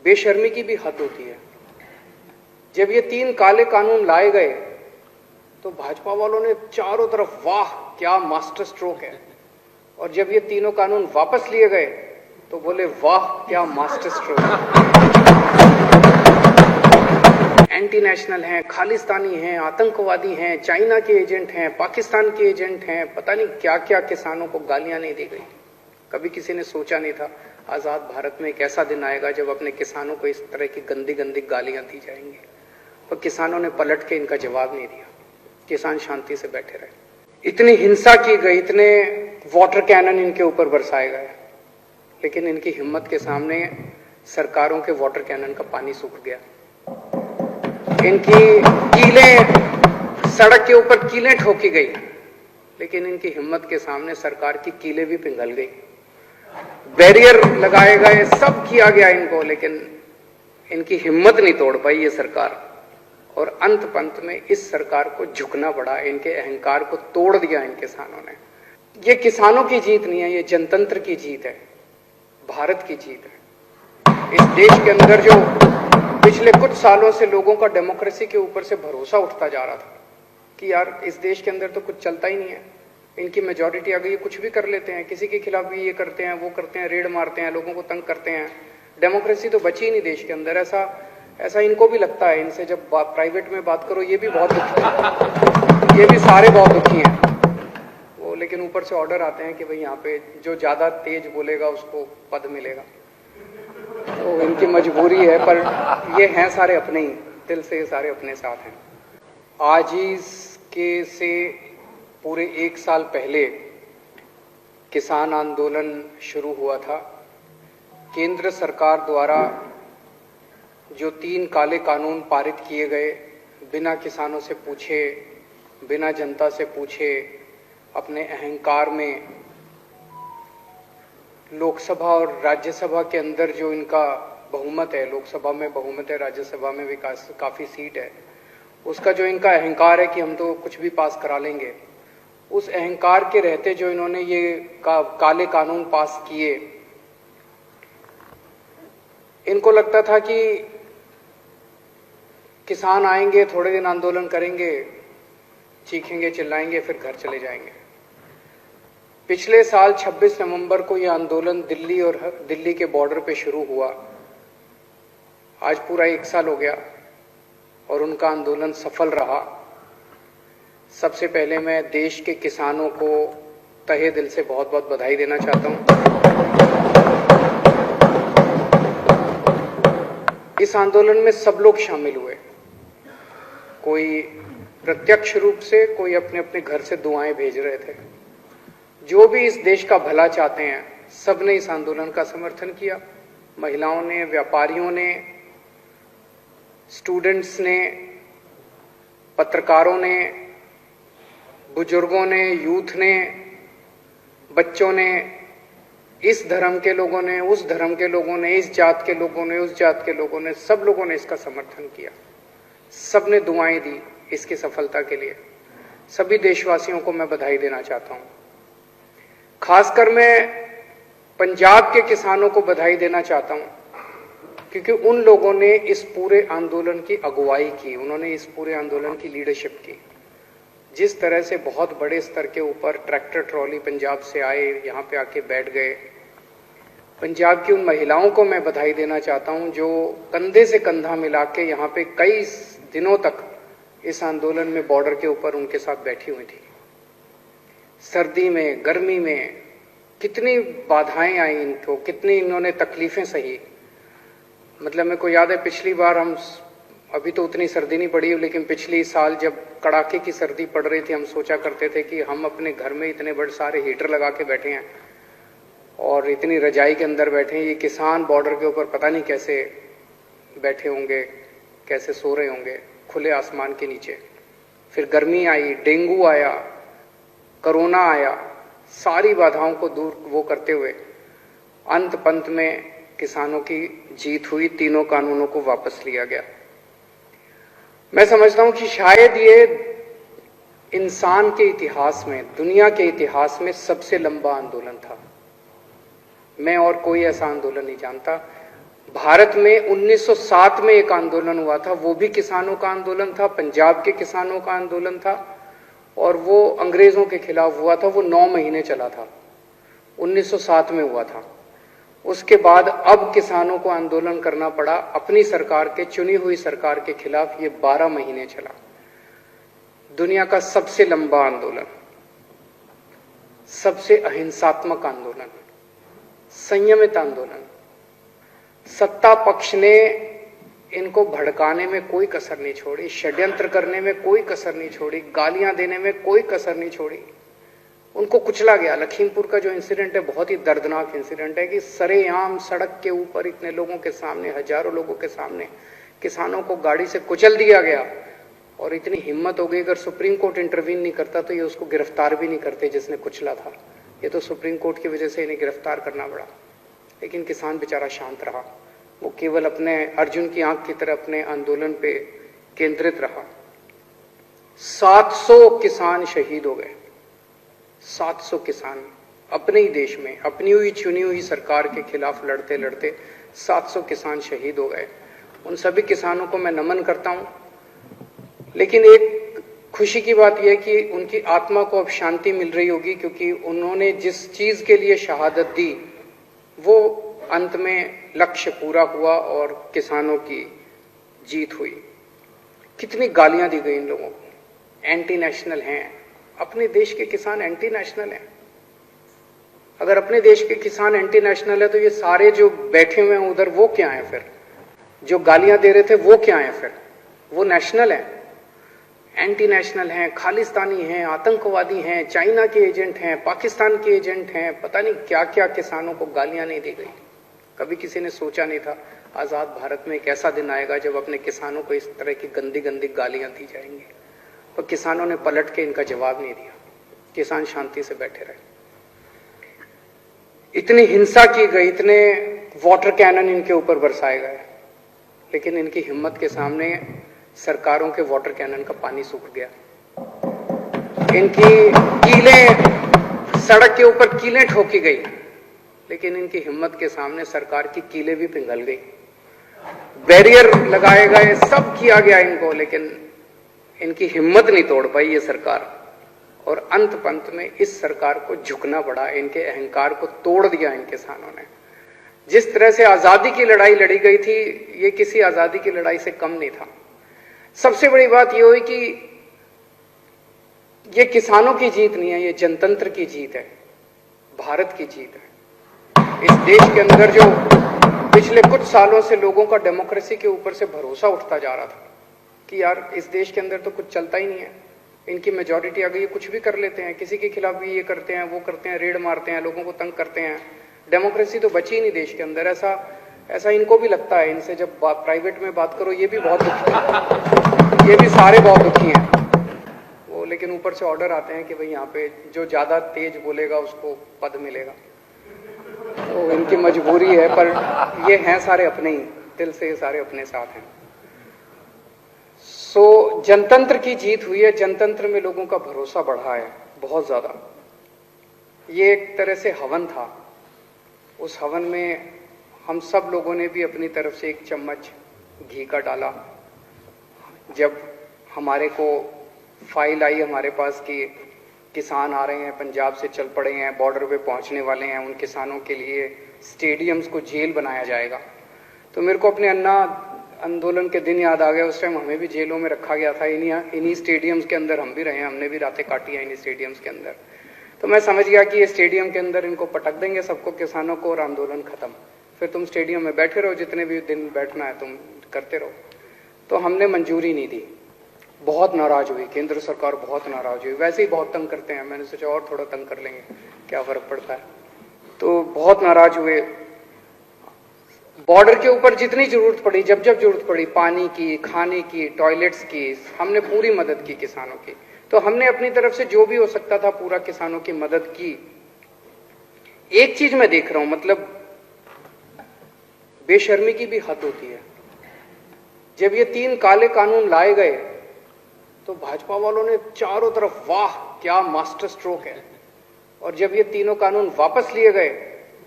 बेशर्मी की भी हद होती है। जब ये 3 काले कानून लाए गए तो भाजपा वालों ने चारों तरफ वाह क्या मास्टर स्ट्रोक है, और जब ये तीनों कानून वापस लिए गए तो बोले वाह क्या मास्टर स्ट्रोक है। एंटी नेशनल हैं, खालिस्तानी हैं, आतंकवादी हैं, चाइना के एजेंट हैं, पाकिस्तान के एजेंट हैं, पता नहीं क्या क्या किसानों को गालियां नहीं दी गई। कभी किसी ने सोचा नहीं था आजाद भारत में एक ऐसा दिन आएगा जब अपने किसानों को इस तरह की गंदी गंदी गालियां दी जाएंगी। पर किसानों ने पलट के इनका जवाब नहीं दिया, किसान शांति से बैठे रहे। इतनी हिंसा की गई, इतने वाटर कैनन इनके ऊपर बरसाए गए, लेकिन इनकी हिम्मत के सामने सरकारों के वाटर कैनन का पानी सूख गया। इनकी कीलें, सड़क के ऊपर कीलें ठोकी गई, लेकिन इनकी हिम्मत के सामने सरकार की कीलें भी पिघल गई। बैरियर लगाए गए, सब किया गया इनको, लेकिन इनकी हिम्मत नहीं तोड़ पाई ये सरकार। और अंत पंत में इस सरकार को झुकना पड़ा, इनके अहंकार को तोड़ दिया इन किसानों ने। ये किसानों की जीत नहीं है, ये जनतंत्र की जीत है, भारत की जीत है। इस देश के अंदर जो पिछले कुछ सालों से लोगों का डेमोक्रेसी के ऊपर से भरोसा उठता जा रहा था कि यार इस देश के अंदर तो कुछ चलता ही नहीं है, इनकी मेजॉरिटी आ गई, ये कुछ भी कर लेते हैं, किसी के खिलाफ भी ये करते हैं, वो करते हैं, रेड मारते हैं, लोगों को तंग करते हैं, डेमोक्रेसी तो बची ही नहीं देश के अंदर। ऐसा इनको भी लगता है। इनसे जब प्राइवेट में बात करो ये भी बहुत दुखी है, ये भी सारे बहुत दुखी हैं वो, लेकिन ऊपर से ऑर्डर आते हैं कि भाई यहाँ पे जो ज्यादा तेज बोलेगा उसको पद मिलेगा। तो इनकी मजबूरी है, पर ये हैं सारे अपने ही, दिल से ये सारे अपने साथ हैं। आज ही के से पूरे 1 साल पहले किसान आंदोलन शुरू हुआ था। केंद्र सरकार द्वारा जो 3 काले कानून पारित किए गए, बिना किसानों से पूछे, बिना जनता से पूछे, अपने अहंकार में लोकसभा और राज्यसभा के अंदर जो इनका बहुमत है, लोकसभा में बहुमत है, राज्यसभा में भी काफी सीट है, उसका जो इनका अहंकार है कि हम तो कुछ भी पास करा लेंगे, उस अहंकार के रहते जो इन्होंने ये काले कानून पास किए, इनको लगता था कि किसान आएंगे, थोड़े दिन आंदोलन करेंगे, चीखेंगे, चिल्लाएंगे, फिर घर चले जाएंगे। पिछले साल 26 नवंबर को यह आंदोलन दिल्ली और दिल्ली के बॉर्डर पे शुरू हुआ। आज पूरा 1 साल हो गया और उनका आंदोलन सफल रहा। सबसे पहले मैं देश के किसानों को तहे दिल से बहुत बहुत बधाई देना चाहता हूं। इस आंदोलन में सब लोग शामिल हुए, कोई प्रत्यक्ष रूप से, कोई अपने अपने घर से दुआएं भेज रहे थे। जो भी इस देश का भला चाहते हैं, सबने इस आंदोलन का समर्थन किया। महिलाओं ने, व्यापारियों ने, स्टूडेंट्स ने, पत्रकारों ने, बुजुर्गों ने, यूथ ने, बच्चों ने, इस धर्म के लोगों ने, उस धर्म के लोगों ने, इस जात के लोगों ने, उस जात के लोगों ने, सब लोगों ने इसका समर्थन किया। सबने दुआएं दी इसकी सफलता के लिए। सभी देशवासियों को मैं बधाई देना चाहता हूं। खासकर मैं पंजाब के किसानों को बधाई देना चाहता हूं, क्योंकि उन लोगों ने इस पूरे आंदोलन की अगुवाई की, उन्होंने इस पूरे आंदोलन की लीडरशिप की। जिस तरह से बहुत बड़े स्तर के ऊपर ट्रैक्टर ट्रॉली पंजाब से आए, यहाँ पे आके बैठ गए। पंजाब की उन महिलाओं को मैं बधाई देना चाहता हूं जो कंधे से कंधा मिला के यहाँ पे कई दिनों तक इस आंदोलन में बॉर्डर के ऊपर उनके साथ बैठी हुई थी। सर्दी में, गर्मी में कितनी बाधाएं आई इनको, कितनी इन्होंने तकलीफें सही। मतलब मेरे को याद है पिछली बार हम, अभी तो उतनी सर्दी नहीं पड़ी, लेकिन पिछली साल जब कड़ाके की सर्दी पड़ रही थी, हम सोचा करते थे कि हम अपने घर में इतने बड़े सारे हीटर लगा के बैठे हैं और इतनी रजाई के अंदर बैठे हैं, ये किसान बॉर्डर के ऊपर पता नहीं कैसे बैठे होंगे, कैसे सो रहे होंगे खुले आसमान के नीचे। फिर गर्मी आई, डेंगू आया, कोरोना आया, सारी बाधाओं को दूर वो करते हुए अंत पंत में किसानों की जीत हुई। तीनों कानूनों को वापस लिया गया। मैं समझता हूं कि शायद ये इंसान के इतिहास में, दुनिया के इतिहास में सबसे लंबा आंदोलन था। मैं और कोई ऐसा आंदोलन नहीं जानता। भारत में 1907 में एक आंदोलन हुआ था, वो भी किसानों का आंदोलन था, पंजाब के किसानों का आंदोलन था, और वो अंग्रेजों के खिलाफ हुआ था। वो 9 महीने चला था, 1907 में हुआ था। उसके बाद अब किसानों को आंदोलन करना पड़ा अपनी सरकार के, चुनी हुई सरकार के खिलाफ। ये 12 महीने चला। दुनिया का सबसे लंबा आंदोलन, सबसे अहिंसात्मक आंदोलन, संयमित आंदोलन। सत्ता पक्ष ने इनको भड़काने में कोई कसर नहीं छोड़ी, षड्यंत्र करने में कोई कसर नहीं छोड़ी, गालियां देने में कोई कसर नहीं छोड़ी। उनको कुचला गया। लखीमपुर का जो इंसिडेंट है बहुत ही दर्दनाक इंसिडेंट है कि सरेआम सड़क के ऊपर इतने लोगों के सामने, हजारों लोगों के सामने किसानों को गाड़ी से कुचल दिया गया। और इतनी हिम्मत हो गई, अगर सुप्रीम कोर्ट इंटरवीन नहीं करता तो ये उसको गिरफ्तार भी नहीं करते जिसने कुचला था। ये तो सुप्रीम कोर्ट की वजह से इन्हें गिरफ्तार करना पड़ा। लेकिन किसान बेचारा शांत रहा, वो केवल अपने अर्जुन की आंख की तरह अपने आंदोलन पे केंद्रित रहा। 700 किसान शहीद हो गए, 700 किसान अपने ही देश में, अपनी हुई चुनी हुई सरकार के खिलाफ लड़ते लड़ते 700 किसान शहीद हो गए। उन सभी किसानों को मैं नमन करता हूं। लेकिन एक खुशी की बात यह है कि उनकी आत्मा को अब शांति मिल रही होगी, क्योंकि उन्होंने जिस चीज के लिए शहादत दी वो अंत में लक्ष्य पूरा हुआ और किसानों की जीत हुई। कितनी गालियां दी गई इन लोगों को, एंटी नेशनल हैं। अपने देश के किसान एंटी नेशनल हैं। अगर अपने देश के किसान एंटी नेशनल है तो ये सारे जो बैठे हुए हैं उधर, वो क्या है फिर? जो गालियां दे रहे थे वो क्या है फिर? वो नेशनल है? एंटी नेशनल हैं, खालिस्तानी हैं, आतंकवादी हैं, चाइना के एजेंट हैं, पाकिस्तान के एजेंट हैं। पता नहीं क्या क्या किसानों को गालियां नहीं दी गई। कभी किसी ने सोचा नहीं था आजाद भारत में एक ऐसा दिन आएगा जब अपने किसानों को इस तरह की गंदी गंदी गालियां दी जाएंगी। पर किसानों ने पलट के इनका जवाब नहीं दिया। किसान शांति से बैठे रहे। इतनी हिंसा की गई, इतने वाटर कैनन इनके ऊपर बरसाए गए, लेकिन इनकी हिम्मत के सामने सरकारों के वाटर कैनन का पानी सूख गया। इनकी कीलें, सड़क के ऊपर कीलें ठोकी गई, लेकिन इनकी हिम्मत के सामने सरकार की कीलें भी पिघल गई। बैरियर लगाए गए, सब किया गया इनको, लेकिन इनकी हिम्मत नहीं तोड़ पाई ये सरकार। और अंत पंत में इस सरकार को झुकना पड़ा। इनके अहंकार को तोड़ दिया इन किसानों ने। जिस तरह से आजादी की लड़ाई लड़ी गई थी, ये किसी आजादी की लड़ाई से कम नहीं था। सबसे बड़ी बात यह हुई कि ये किसानों की जीत नहीं है, ये जनतंत्र की जीत है, भारत की जीत है। इस देश के अंदर जो पिछले कुछ सालों से लोगों का डेमोक्रेसी के ऊपर से भरोसा उठता जा रहा था कि यार इस देश के अंदर तो कुछ चलता ही नहीं है, इनकी मेजॉरिटी आ गई, ये कुछ भी कर लेते हैं, किसी के खिलाफ भी ये करते हैं, वो करते हैं, रेड मारते हैं, लोगों को तंग करते हैं, डेमोक्रेसी तो बची ही नहीं देश के अंदर। ऐसा इनको भी लगता है। इनसे जब प्राइवेट में बात करो ये भी बहुत दुखी है, ये भी सारे बहुत दुखी हैं वो। लेकिन ऊपर से ऑर्डर आते हैं कि भाई यहाँ पे जो ज्यादा तेज बोलेगा उसको पद मिलेगा। तो इनकी मजबूरी है, पर ये हैं सारे अपने ही, दिल से ये सारे अपने साथ हैं। सो जनतंत्र की जीत हुई है, जनतंत्र में लोगों का भरोसा बढ़ा है बहुत ज्यादा। ये एक तरह से हवन था। उस हवन में हम सब लोगों ने भी अपनी तरफ से एक चम्मच घी का डाला। जब हमारे को फाइल आई हमारे पास कि किसान आ रहे हैं, पंजाब से चल पड़े हैं, बॉर्डर पे पहुंचने वाले हैं, उन किसानों के लिए स्टेडियम्स को जेल बनाया जाएगा, तो मेरे को अपने अन्ना आंदोलन के दिन याद आ गया। उस टाइम हमें भी जेलों में रखा गया था, इन्हीं स्टेडियम्स के अंदर हम भी रहे हैं, हमने भी रातें काटी हैं इन्हीं स्टेडियम्स के अंदर। तो मैं समझ गया कि ये स्टेडियम के अंदर इनको पटक देंगे सबको, किसानों को, और आंदोलन खत्म। फिर तुम स्टेडियम में बैठे रहो, जितने भी दिन बैठना है तुम करते रहो। तो हमने मंजूरी नहीं दी। बहुत नाराज हुई केंद्र सरकार, बहुत नाराज हुई। वैसे ही बहुत तंग करते हैं, मैंने सोचा और थोड़ा तंग कर लेंगे, क्या फर्क पड़ता है। तो बहुत नाराज हुए। बॉर्डर के ऊपर जितनी जरूरत पड़ी, जब जब जरूरत पड़ी, पानी की, खाने की, टॉयलेट्स की, हमने पूरी मदद की किसानों की। तो हमने अपनी तरफ से जो भी हो सकता था पूरा किसानों की मदद की। एक चीज मैं देख रहा हूं, मतलब बेशर्मी की भी हद होती है। जब ये 3 काले कानून लाए गए तो भाजपा वालों ने चारों तरफ वाह क्या मास्टर स्ट्रोक है, और जब ये तीनों कानून वापस लिए गए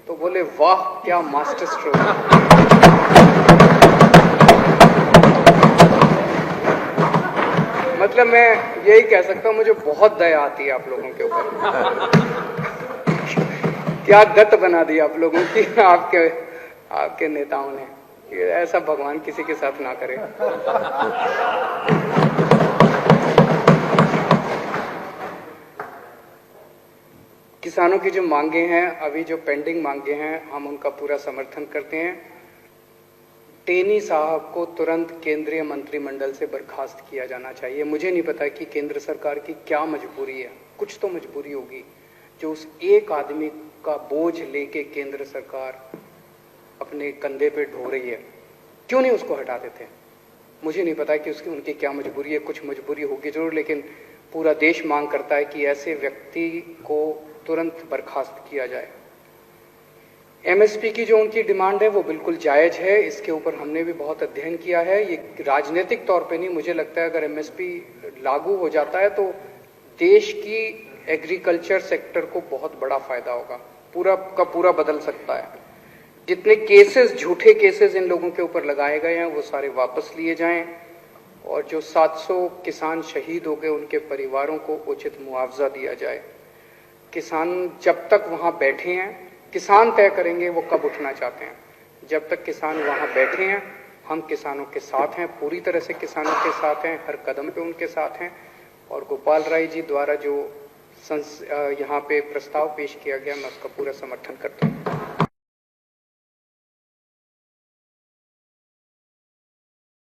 तो बोले वाह क्या मास्टर स्ट्रोक है। मतलब मैं यही कह सकता हूं, मुझे बहुत दया आती है आप लोगों के ऊपर। क्या गत बना दी आप लोगों की आपके नेताओं ने। ऐसा भगवान किसी के साथ ना करे। किसानों की जो मांगे हैं, अभी जो पेंडिंग मांगे हैं, हम उनका पूरा समर्थन करते हैं। टेनी साहब को तुरंत केंद्रीय मंत्रिमंडल से बर्खास्त किया जाना चाहिए। मुझे नहीं पता कि केंद्र सरकार की क्या मजबूरी है, कुछ तो मजबूरी होगी जो उस एक आदमी का बोझ लेके केंद्र सरकार अपने कंधे पे ढो रही है। क्यों नहीं उसको हटा देते? मुझे नहीं पता कि उनकी क्या मजबूरी है, कुछ मजबूरी होगी जरूर, लेकिन पूरा देश मांग करता है कि ऐसे व्यक्ति को तुरंत बर्खास्त किया जाए। एमएसपी की जो उनकी डिमांड है वो बिल्कुल जायज है, इसके ऊपर हमने भी बहुत अध्ययन किया है। ये राजनीतिक तौर पे नहीं, मुझे लगता है अगर एमएसपी लागू हो जाता है तो देश की एग्रीकल्चर सेक्टर को बहुत बड़ा फायदा होगा, पूरा का पूरा बदल सकता है। जितने केसेस, झूठे केसेस इन लोगों के ऊपर लगाए गए हैं वो सारे वापस लिए जाएं, और जो 700 किसान शहीद हो गए उनके परिवारों को उचित मुआवजा दिया जाए। किसान जब तक वहां बैठे हैं, किसान तय करेंगे वो कब उठना चाहते हैं। जब तक किसान वहां बैठे हैं, हम किसानों के साथ हैं, पूरी तरह से किसानों के साथ हैं, हर कदम पे उनके साथ हैं। और गोपाल राय जी द्वारा जो यहाँ पे प्रस्ताव पेश किया गया, मैं उसका पूरा समर्थन करता हूँ।